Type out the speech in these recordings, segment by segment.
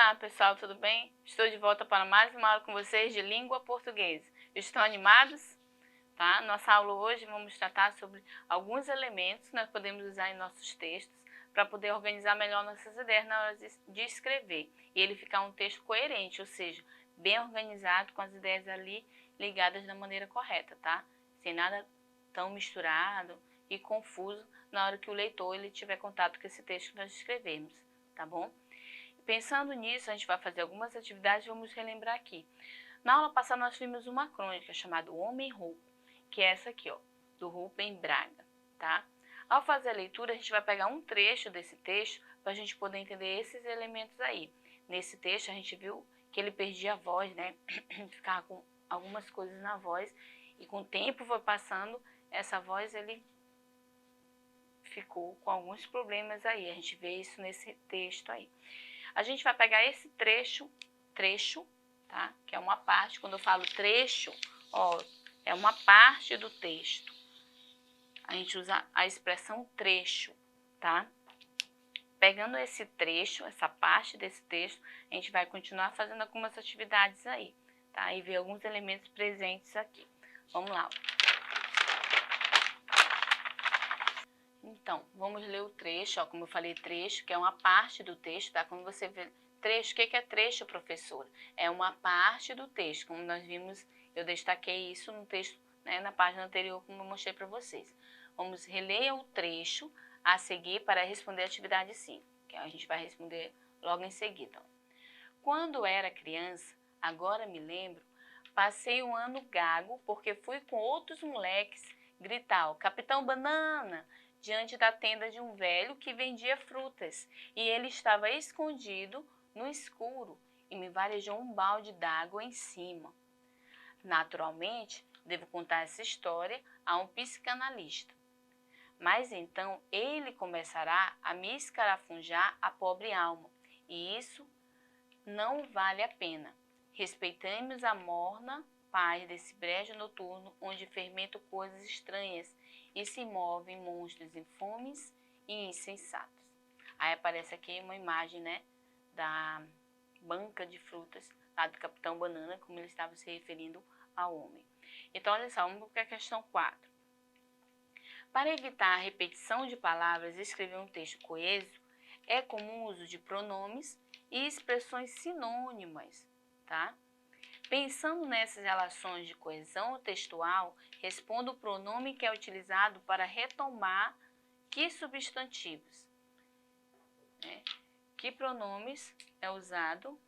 Olá pessoal, tudo bem? Estou de volta para mais uma aula com vocês de língua portuguesa. Estão animados? Tá? Nossa aula hoje vamos tratar sobre alguns elementos que nós podemos usar em nossos textos para poder organizar melhor nossas ideias na hora de escrever. E ele ficar um texto coerente, ou seja, bem organizado com as ideias ali ligadas da maneira correta, tá? Sem nada tão misturado e confuso na hora que o leitor ele tiver contato com esse texto que nós escrevemos, tá bom? Pensando nisso, a gente vai fazer algumas atividades e vamos relembrar aqui. Na aula passada nós vimos uma crônica chamada O Homem Rouco, que é essa aqui, ó, do Rubem Braga, tá? Ao fazer a leitura, a gente vai pegar um trecho desse texto para a gente poder entender esses elementos aí. Nesse texto a gente viu que ele perdia a voz, né? Ficava com algumas coisas na voz e com o tempo foi passando, essa voz ele ficou com alguns problemas aí. A gente vê isso nesse texto aí. A gente vai pegar esse trecho, tá? Que é uma parte, quando eu falo trecho, ó, é uma parte do texto. A gente usa a expressão trecho, tá? Pegando esse trecho, essa parte desse texto, a gente vai continuar fazendo algumas atividades aí, tá? E ver alguns elementos presentes aqui. Vamos lá. Então, vamos ler o trecho, ó, como eu falei, trecho, que é uma parte do texto, tá? Quando você vê trecho, o que é trecho, professora? É uma parte do texto, como nós vimos, eu destaquei isso no texto, né, na página anterior, como eu mostrei para vocês. Vamos reler o trecho a seguir para responder a atividade 5, que a gente vai responder logo em seguida. Quando era criança, agora me lembro, passei um ano gago porque fui com outros moleques gritar, Capitão Banana, diante da tenda de um velho que vendia frutas, e ele estava escondido no escuro e me varejou um balde d'água em cima. Naturalmente, devo contar essa história a um psicanalista. Mas então ele começará a me escarafunjar a pobre alma, e isso não vale a pena. Respeitemos a morna paz desse brejo noturno onde fermentam coisas estranhas e se movem monstros infames e insensatos. Aí aparece aqui uma imagem, né, da banca de frutas lá do Capitão Banana, como ele estava se referindo ao homem. Então, olha só, vamos para a questão 4. Para evitar a repetição de palavras e escrever um texto coeso, é comum o uso de pronomes e expressões sinônimas, tá? Pensando nessas relações de coesão textual, responda o pronome que é utilizado para retomar que substantivos, né? Que pronomes é usado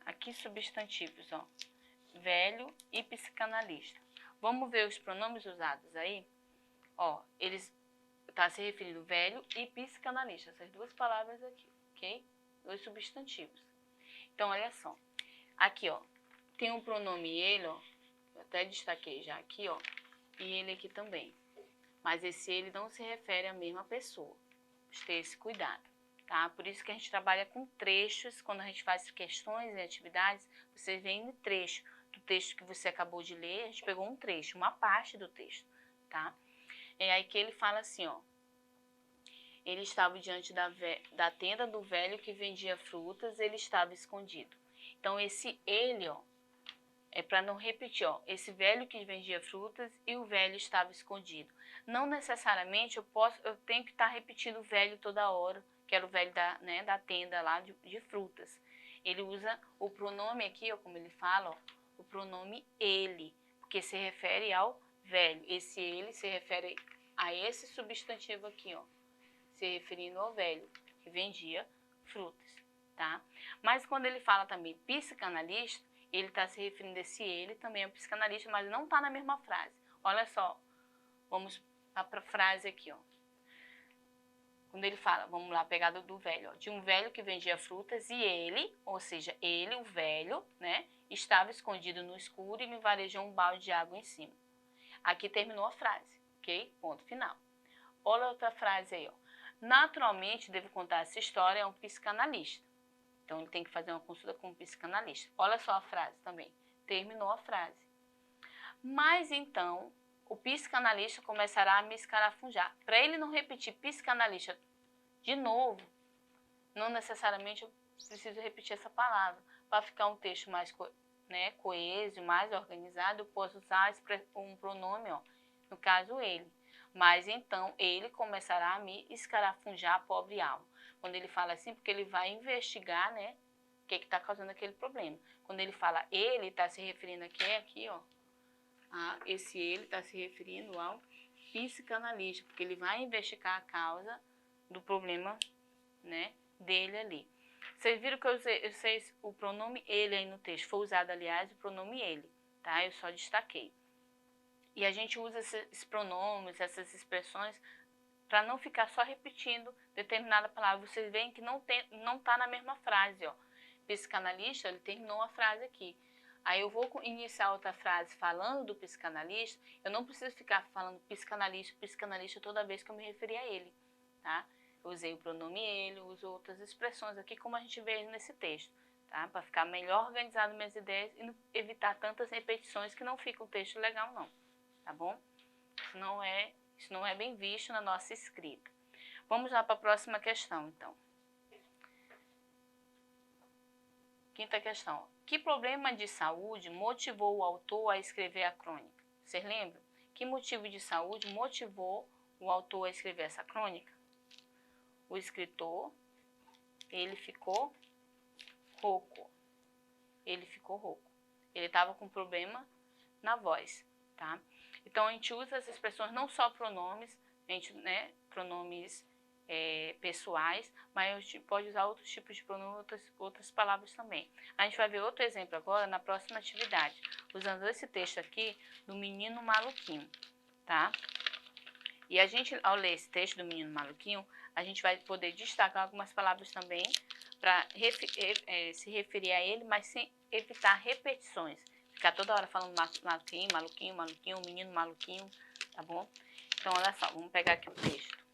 aqui substantivos, ó, velho e psicanalista. Vamos ver os pronomes usados aí? Ó, eles está se referindo velho e psicanalista, essas duas palavras aqui, ok? Dois substantivos. Então, olha só. Aqui, ó, tem um pronome ele, ó, eu até destaquei já aqui, ó, e ele aqui também. Mas esse ele não se refere à mesma pessoa. Vamos ter esse cuidado, tá? Por isso que a gente trabalha com trechos, quando a gente faz questões e atividades, vocês veem no trecho do texto que você acabou de ler, a gente pegou um trecho, uma parte do texto, tá? É aí que ele fala assim, ó. Ele estava diante da tenda do velho que vendia frutas, ele estava escondido. Então, esse ele, ó, é para não repetir, ó, esse velho que vendia frutas e o velho estava escondido. Não necessariamente eu tenho que estar repetindo o velho toda hora, que era o velho da tenda lá de frutas. Ele usa o pronome aqui, ó, como ele fala, ó, o pronome ele, porque se refere ao velho. Esse ele se refere a esse substantivo aqui, ó, se referindo ao velho que vendia frutas, tá? Mas quando ele fala também psicanalista, ele está se referindo a esse ele também é um psicanalista, mas não está na mesma frase. Olha só, vamos para a frase aqui, ó. Quando ele fala, vamos lá, pegada do velho, ó, de um velho que vendia frutas e ele, ou seja, ele, o velho, né, estava escondido no escuro e me varejou um balde de água em cima. Aqui terminou a frase, ok? Ponto final. Olha outra frase aí, ó. Naturalmente, devo contar essa história a um psicanalista. Então, ele tem que fazer uma consulta com um psicanalista. Olha só a frase também. Terminou a frase. Mas então, o psicanalista começará a me escarafunjar. Para ele não repetir psicanalista de novo, não necessariamente eu preciso repetir essa palavra. Para ficar um texto mais coeso, mais organizado, eu posso usar um pronome, ó, no caso ele. Mas então ele começará a me escarafunjar, pobre alma. Quando ele fala assim, porque ele vai investigar, né, o que está causando aquele problema. Quando ele fala ele, está se referindo aqui, ó. Esse ele está se referindo ao psicanalista, porque ele vai investigar a causa do problema, né, dele ali. Vocês viram que eu usei o pronome ele aí no texto. Foi usado, aliás, o pronome ele, tá? Eu só destaquei. E a gente usa esses pronomes, essas expressões, para não ficar só repetindo determinada palavra. Vocês veem que não está na mesma frase, ó. Psicanalista, ele terminou a frase aqui. Aí eu vou iniciar outra frase falando do psicanalista, eu não preciso ficar falando psicanalista toda vez que eu me referir a ele, tá? Eu usei o pronome ele, uso outras expressões aqui, como a gente vê nesse texto, tá? Para ficar melhor organizado minhas ideias e evitar tantas repetições que não fica um texto legal, não, tá bom? Isso não é bem visto na nossa escrita. Vamos lá para a próxima questão, então. Quinta questão. Que problema de saúde motivou o autor a escrever a crônica? Vocês lembram? Que motivo de saúde motivou o autor a escrever essa crônica? O escritor, ele ficou rouco. Ele ficou rouco. Ele estava com problema na voz, tá? Então, a gente usa as expressões, não só pronomes, pronomes pessoais, mas a gente pode usar outros tipos de pronomes, outras palavras também. A gente vai ver outro exemplo agora na próxima atividade, usando esse texto aqui do menino maluquinho, tá? E a gente, ao ler esse texto do menino maluquinho, a gente vai poder destacar algumas palavras também para se referir a ele, mas sem evitar repetições. Ficar toda hora falando maluquinho, maluquinho, maluquinho, menino maluquinho, tá bom? Então, olha só, vamos pegar aqui o texto.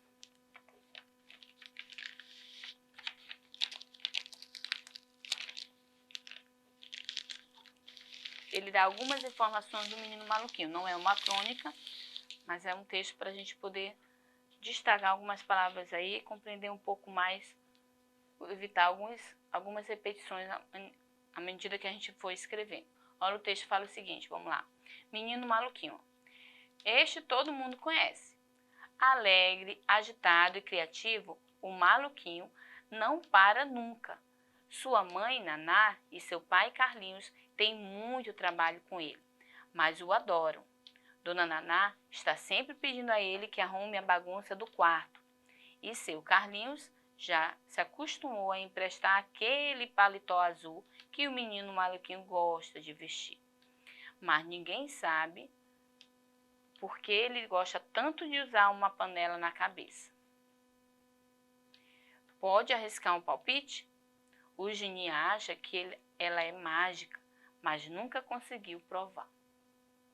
Ele dá algumas informações do menino maluquinho. Não é uma crônica, mas é um texto para a gente poder destacar algumas palavras aí, compreender um pouco mais, evitar algumas repetições à medida que a gente for escrevendo. Olha, o texto fala o seguinte, vamos lá. Menino maluquinho. Este todo mundo conhece. Alegre, agitado e criativo, o maluquinho não para nunca. Sua mãe, Naná, e seu pai, Carlinhos, têm muito trabalho com ele, mas o adoram. Dona Naná está sempre pedindo a ele que arrume a bagunça do quarto. E seu Carlinhos já se acostumou a emprestar aquele paletó azul que o menino maluquinho gosta de vestir. Mas ninguém sabe por que ele gosta tanto de usar uma panela na cabeça. Pode arriscar um palpite? O Geni acha que ela é mágica, mas nunca conseguiu provar,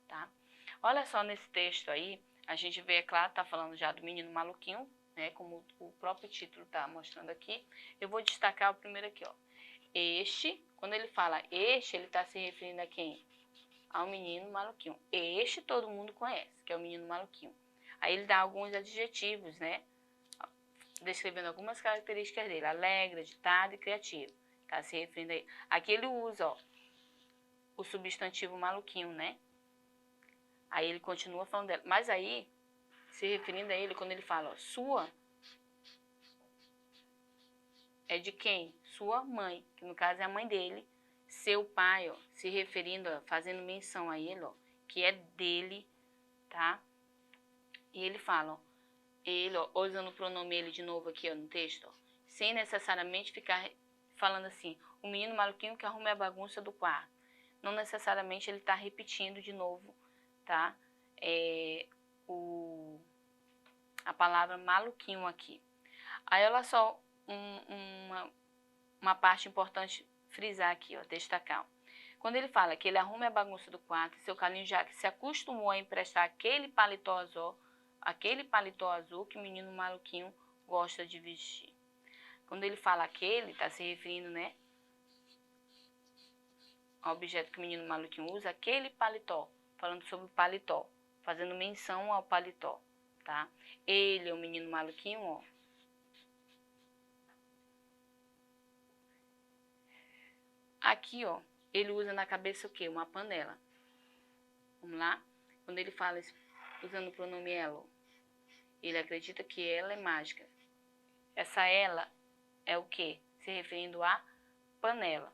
tá? Olha só nesse texto aí, a gente vê, é claro, tá falando já do menino maluquinho, né? Como o próprio título tá mostrando aqui. Eu vou destacar o primeiro aqui, ó. Este, quando ele fala este, ele tá se referindo a quem? Ao menino maluquinho. Este todo mundo conhece, que é o menino maluquinho. Aí ele dá alguns adjetivos, né? Descrevendo algumas características dele. Alegre, agitado e criativo. Tá se referindo aí. Aqui ele usa, ó, o substantivo maluquinho, né? Aí ele continua falando dela. Mas aí, se referindo a ele, quando ele fala, ó, sua, é de quem? Sua mãe, que no caso é a mãe dele. Seu pai, ó, se referindo, ó, fazendo menção a ele, ó, que é dele, tá? E ele fala, ó, ele, ó, usando o pronome ele de novo aqui, ó, no texto, ó, sem necessariamente ficar falando assim, o menino maluquinho que arruma a bagunça do quarto. Não necessariamente ele está repetindo de novo, tá? A palavra maluquinho aqui. Aí, olha só, uma parte importante frisar aqui, ó, destacar. Quando ele fala que ele arruma a bagunça do quarto, seu Carlinhos já se acostumou a emprestar aquele paletó azul que o menino maluquinho gosta de vestir. Quando ele fala aquele, está se referindo, né, ao objeto que o menino maluquinho usa, aquele paletó, falando sobre o paletó, fazendo menção ao paletó, tá? Ele é o menino maluquinho, ó. Aqui, ó, ele usa na cabeça o quê? Uma panela. Vamos lá? Quando ele fala usando o pronome ela, ele acredita que ela é mágica. Essa ela é o quê? Se referindo à panela.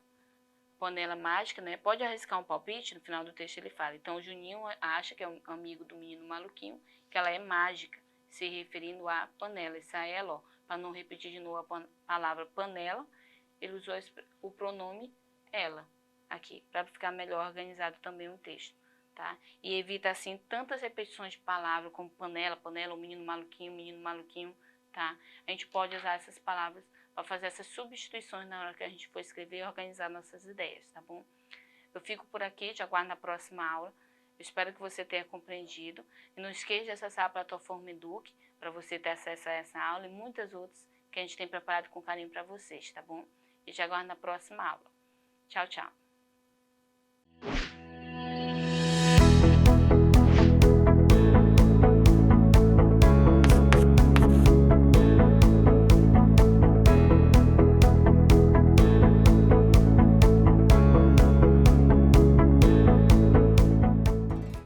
Panela mágica, né? Pode arriscar um palpite, no final do texto ele fala. Então, o Juninho acha que é um amigo do menino maluquinho, que ela é mágica, se referindo à panela. Essa ela, ó, para não repetir de novo a palavra panela, ele usou o pronome ela aqui, para ficar melhor organizado também o texto, tá? E evita, assim, tantas repetições de palavras como panela, panela, o menino maluquinho, tá? A gente pode usar essas palavras para fazer essas substituições na hora que a gente for escrever e organizar nossas ideias, tá bom? Eu fico por aqui, te aguardo na próxima aula. Eu espero que você tenha compreendido. E não esqueça de acessar a plataforma Eduque para você ter acesso a essa aula e muitas outras que a gente tem preparado com carinho para vocês, tá bom? E te aguardo na próxima aula. Tchau, tchau.